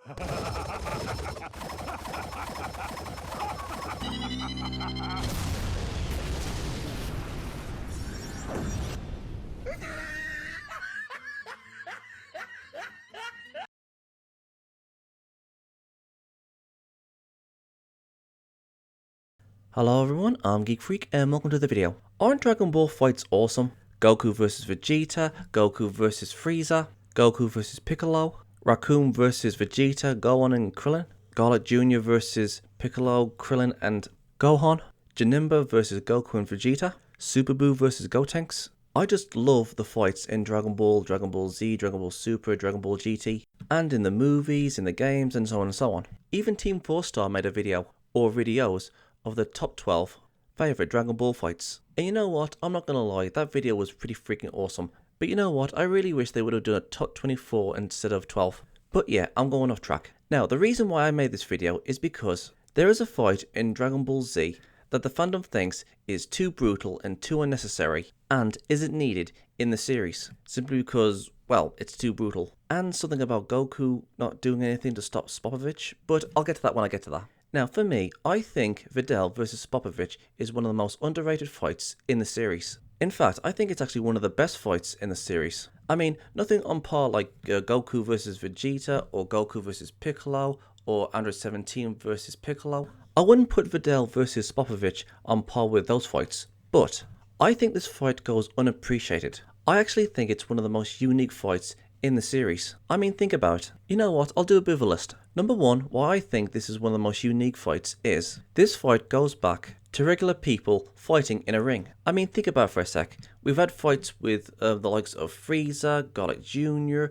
Hello everyone, I'm Geek Freak and welcome to the video. Aren't Dragon Ball fights awesome? Goku vs Vegeta, Goku vs Frieza, Goku vs Piccolo, Raccoon vs Vegeta, Gohan and Krillin, Garlic Jr. vs Piccolo, Krillin and Gohan, Janemba vs Goku and Vegeta, Super Buu vs Gotenks. I just love the fights in Dragon Ball, Dragon Ball Z, Dragon Ball Super, Dragon Ball GT, and in the movies, in the games, and so on and so on. Even Team 4-Star made a video, or videos, of the top 12 favourite Dragon Ball fights. And you know what, I'm not gonna lie, that video was pretty freaking awesome. But you know what, I really wish they would have done a top 24 instead of 12. But yeah, I'm going off track. Now, the reason why I made this video is because there is a fight in Dragon Ball Z that the fandom thinks is too brutal and too unnecessary and isn't needed in the series. Simply because, well, it's too brutal. And something about Goku not doing anything to stop Spopovich, but I'll get to that when I get to that. Now, for me, I think Videl vs Spopovich is one of the most underrated fights in the series. In fact, I think it's actually one of the best fights in the series. I mean, nothing on par like Goku vs Vegeta, or Goku vs Piccolo, or Android 17 vs Piccolo. I wouldn't put Videl vs Spopovich on par with those fights, but I think this fight goes unappreciated. I actually think it's one of the most unique fights in the series. I mean, think about it. You know what, I'll do a bit of a list. Number one, why I think this is one of the most unique fights is, this fight goes back to regular people fighting in a ring. I mean, think about it for a sec. We've had fights with the likes of Frieza, Garlic Jr.,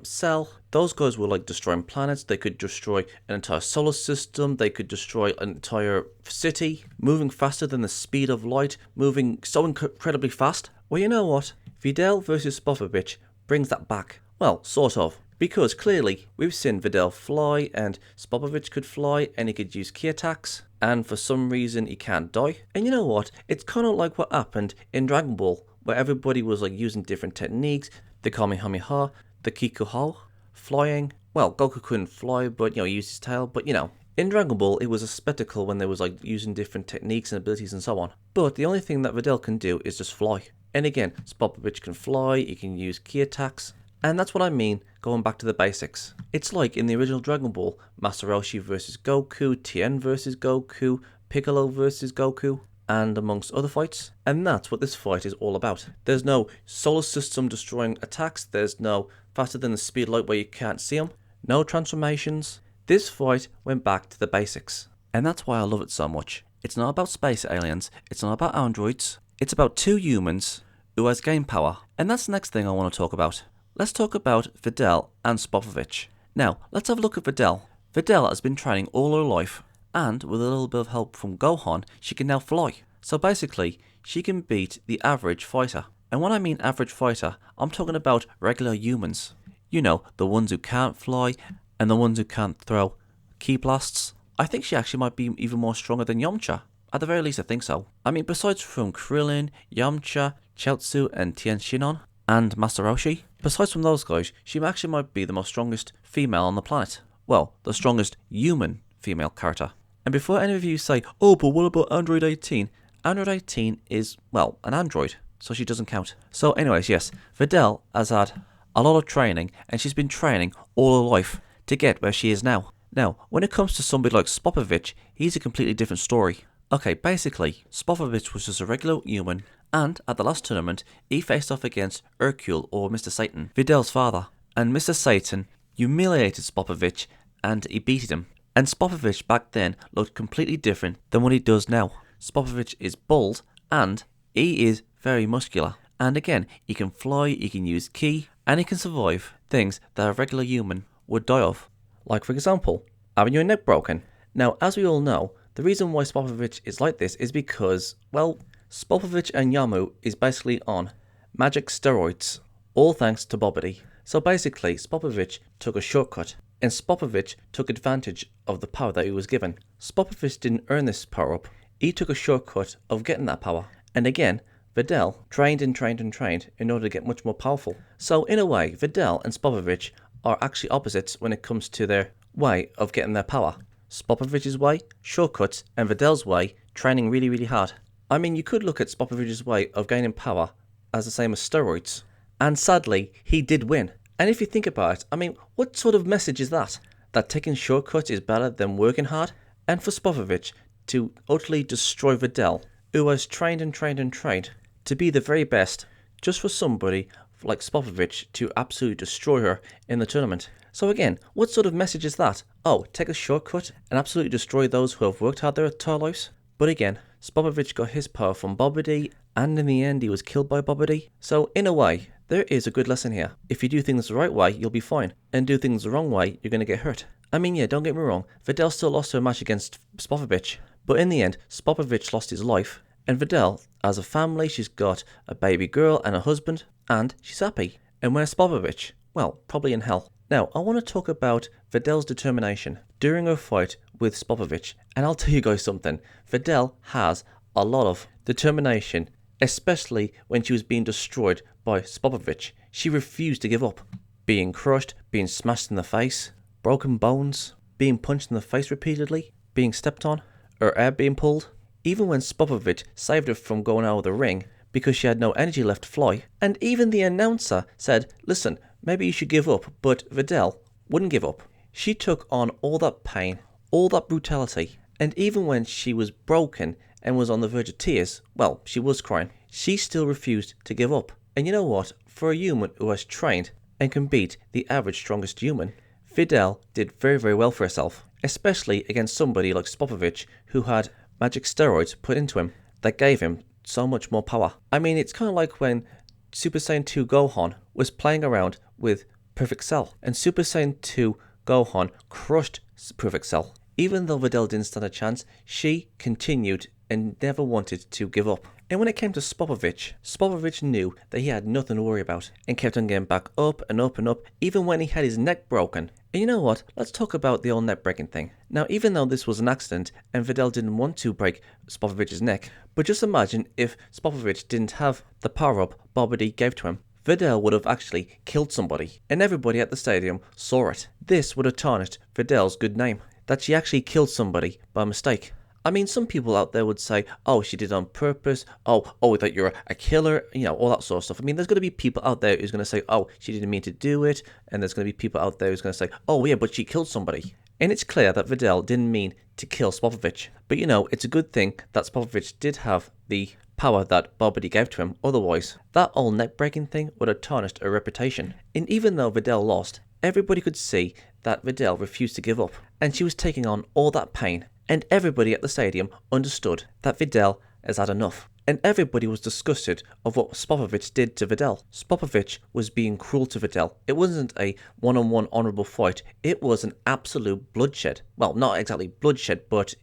Cell. Those guys were like destroying planets. They could destroy an entire solar system. They could destroy an entire city, moving faster than the speed of light, moving so incredibly fast. Well, you know what? Videl vs Spopovich brings that back. Well, sort of. Because clearly, we've seen Videl fly, and Spopovich could fly, and he could use ki attacks, and for some reason he can't die. And you know what? It's kind of like what happened in Dragon Ball, where everybody was like using different techniques, the Kamehameha, the Kikuho, flying. Well, Goku couldn't fly, but he used his tail, but in Dragon Ball, it was a spectacle when they was like using different techniques and abilities and so on. But the only thing that Videl can do is just fly. And again, Spopovich can fly, he can use ki attacks. And that's what I mean, going back to the basics. It's like in the original Dragon Ball, Master Roshi vs Goku, Tien vs Goku, Piccolo vs Goku, and amongst other fights. And that's what this fight is all about. There's no solar system destroying attacks, there's no faster than the speed of light where you can't see them, no transformations. This fight went back to the basics. And that's why I love it so much. It's not about space aliens, it's not about androids, it's about two humans who has gained power. And that's the next thing I want to talk about. Let's talk about Videl and Spopovich. Now, let's have a look at Videl. Videl has been training all her life, and with a little bit of help from Gohan, she can now fly. So basically, she can beat the average fighter. And when I mean average fighter, I'm talking about regular humans. You know, the ones who can't fly, and the ones who can't throw ki blasts. I think she actually might be even more stronger than Yamcha. At the very least, I think so. I mean, besides from Krillin, Yamcha, Chaozu, and Tien Shinhan, and Master Roshi, besides from those guys, she actually might be the most strongest female on the planet. Well, the strongest human female character. And before any of you say, oh, but what about Android 18? Android 18 is, well, an android, so she doesn't count. So anyways, yes, Videl has had a lot of training, and she's been training all her life to get where she is now. Now, when it comes to somebody like Spopovich, he's a completely different story. Okay, basically, Spopovich was just a regular human, and at the last tournament, he faced off against Hercule, or Mr. Satan, Videl's father. And Mr. Satan humiliated Spopovich, and he beat him. And Spopovich back then looked completely different than what he does now. Spopovich is bald, and he is very muscular. And again, he can fly, he can use ki, and he can survive things that a regular human would die of. Like for example, having your neck broken. Now, as we all know, the reason why Spopovich is like this is because, well, Spopovich and Yamu is basically on magic steroids, all thanks to Bobbity. So basically, Spopovich took a shortcut, and Spopovich took advantage of the power that he was given. Spopovich didn't earn this power up, he took a shortcut of getting that power. And again, Videl trained and trained and trained in order to get much more powerful. So in a way, Videl and Spopovich are actually opposites when it comes to their way of getting their power. Spopovich's way, shortcuts, and Videl's way, training really, really hard. I mean, you could look at Spopovich's way of gaining power as the same as steroids. And sadly, he did win. And if you think about it, I mean, what sort of message is that? That taking shortcuts is better than working hard? And for Spopovich to utterly destroy Videl, who has trained and trained and trained to be the very best, just for somebody like Spopovich to absolutely destroy her in the tournament. So again, what sort of message is that? Oh, take a shortcut and absolutely destroy those who have worked hard their entire lives? But again, Spopovich got his power from Bobbity, and in the end he was killed by Bobbity. So in a way, there is a good lesson here. If you do things the right way, you'll be fine. And do things the wrong way, you're going to get hurt. I mean, yeah, don't get me wrong, Videl still lost her match against Spopovich. But in the end, Spopovich lost his life. And Videl, as a family, she's got a baby girl and a husband, and she's happy. And where's Spopovich? Well, probably in hell. Now, I want to talk about Videl's determination during her fight with Spopovich. And I'll tell you guys something. Videl has a lot of determination, especially when she was being destroyed by Spopovich. She refused to give up. Being crushed, being smashed in the face, broken bones, being punched in the face repeatedly, being stepped on, her hair being pulled. Even when Spopovich saved her from going out of the ring because she had no energy left to fly. And even the announcer said, listen, maybe you should give up, but Videl wouldn't give up. She took on all that pain, all that brutality, and even when she was broken and was on the verge of tears, well, she was crying, she still refused to give up. And you know what? For a human who has trained and can beat the average strongest human, Videl did very, very well for herself, especially against somebody like Spopovich who had magic steroids put into him that gave him so much more power. I mean, it's kind of like when Super Saiyan 2 Gohan was playing around with Perfect Cell, and Super Saiyan 2 Gohan crushed Perfect Cell. Even though Videl didn't stand a chance, she continued and never wanted to give up. And when it came to Spopovich, Spopovich knew that he had nothing to worry about and kept on getting back up and up and up, even when he had his neck broken. And you know what? Let's talk about the old neck breaking thing. Now, even though this was an accident and Videl didn't want to break Spopovich's neck, but just imagine if Spopovich didn't have the power-up Bobbity gave to him. Videl would have actually killed somebody, and everybody at the stadium saw it. This would have tarnished Videl's good name, that she actually killed somebody by mistake. I mean, some people out there would say, oh, she did it on purpose, oh, that you're a killer, you know, all that sort of stuff. I mean, there's going to be people out there who's going to say, oh, she didn't mean to do it, and there's going to be people out there who's going to say, oh, yeah, but she killed somebody. And it's clear that Videl didn't mean to kill Spopovich. But, you know, it's a good thing that Spopovich did have the power that Bobbity gave to him. Otherwise, that old neck-breaking thing would have tarnished her reputation. And even though Videl lost, everybody could see that Videl refused to give up, and she was taking on all that pain. And everybody at the stadium understood that Videl has had enough. And everybody was disgusted of what Spopovich did to Videl. Spopovich was being cruel to Videl. It wasn't a one-on-one honourable fight. It was an absolute bloodshed. Well, not exactly bloodshed, but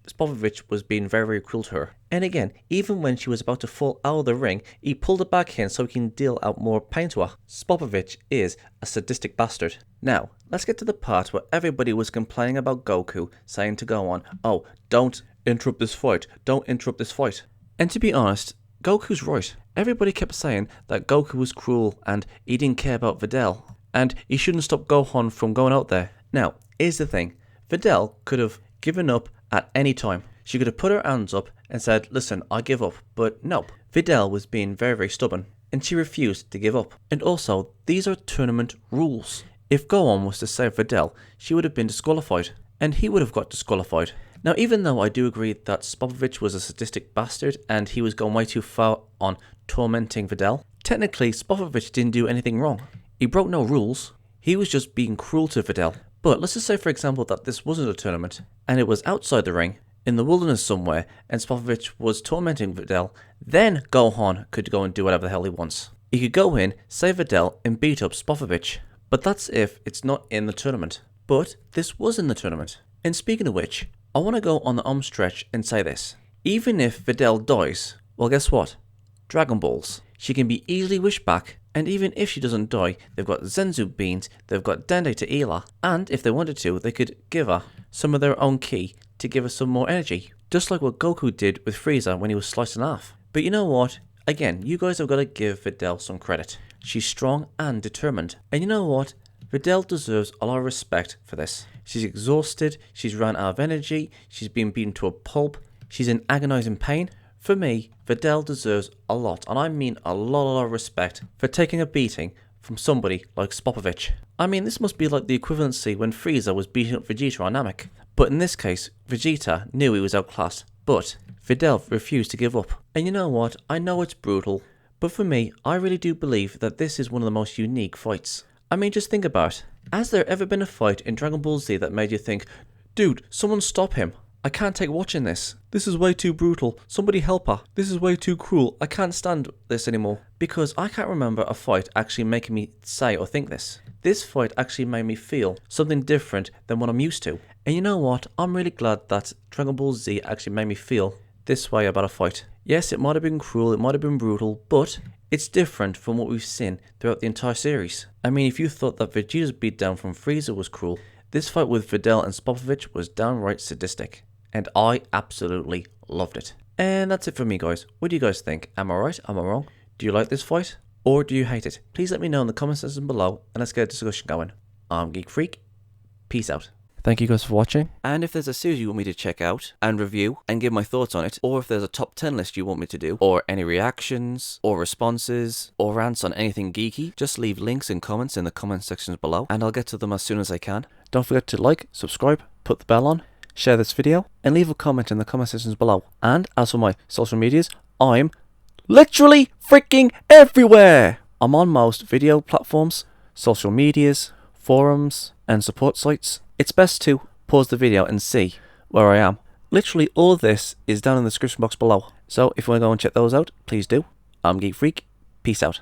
Spopovich was being very, very cruel to her. And again, even when she was about to fall out of the ring, he pulled her back in so he can deal out more pain to her. Spopovich is a sadistic bastard. Now, let's get to the part where everybody was complaining about Goku, saying to Gohan, oh, don't interrupt this fight, don't interrupt this fight. And to be honest, Goku's right. Everybody kept saying that Goku was cruel and he didn't care about Videl, and he shouldn't stop Gohan from going out there. Now, here's the thing. Videl could have given up at any time. She could have put her hands up and said, listen, I give up. But no, Videl was being very, very stubborn, and she refused to give up. And also, these are tournament rules. If Gohan was to save Videl, she would have been disqualified, and he would have got disqualified. Now, even though I do agree that Spopovich was a sadistic bastard and he was going way too far on tormenting Videl, technically Spopovich didn't do anything wrong. He broke no rules. He was just being cruel to Videl. But let's just say, for example, that this wasn't a tournament and it was outside the ring, in the wilderness somewhere, and Spopovich was tormenting Videl, then Gohan could go and do whatever the hell he wants. He could go in, save Videl, and beat up Spopovich. But that's if it's not in the tournament. But this was in the tournament. And speaking of which, I want to go on the home stretch and say this. Even if Videl dies, well, guess what? Dragon Balls. She can be easily wished back, and even if she doesn't die, they've got Zenzu beans, they've got Dende to heal her, and if they wanted to, they could give her some of their own ki to give her some more energy. Just like what Goku did with Frieza when he was sliced in half. But you know what? Again, you guys have got to give Videl some credit. She's strong and determined. And you know what? Videl deserves a lot of respect for this. She's exhausted, she's run out of energy, she's been beaten to a pulp, she's in agonising pain. For me, Videl deserves a lot, and I mean a lot of respect for taking a beating from somebody like spopovich. I mean, this must be like the equivalency when Frieza was beating up Vegeta on Namek. But in this case, Vegeta knew he was outclassed, but Videl refused to give up. And you know what, I know it's brutal, but for me, I really do believe that this is one of the most unique fights. I mean, just think about it. Has there ever been a fight in Dragon Ball Z that made you think, dude, someone stop him? I can't take watching this. This is way too brutal. Somebody help her. This is way too cruel. I can't stand this anymore. Because I can't remember a fight actually making me say or think this. This fight actually made me feel something different than what I'm used to. And you know what? I'm really glad that Dragon Ball Z actually made me feel this way about a fight. Yes, it might have been cruel, it might have been brutal, but it's different from what we've seen throughout the entire series. I mean, if you thought that Vegeta's beatdown from Frieza was cruel, this fight with Videl and spopovich was downright sadistic. And I absolutely loved it. And that's it for me, guys. What do you guys think? Am I right? Am I wrong? Do you like this fight? Or do you hate it? Please let me know in the comment section below, and let's get a discussion going. I'm Geek Freak. Peace out. Thank you guys for watching. And if there's a series you want me to check out and review and give my thoughts on it, or if there's a top 10 list you want me to do, or any reactions, or responses, or rants on anything geeky, just leave links and comments in the comment sections below, and I'll get to them as soon as I can. Don't forget to like, subscribe, put the bell on, share this video, and leave a comment in the comment sections below. And as for my social medias, I'm literally freaking everywhere! I'm on most video platforms, social medias, forums, and support sites. It's best to pause the video and see where I am. Literally all of this is down in the description box below. So if you want to go and check those out, please do. I'm Geek Freak. Peace out.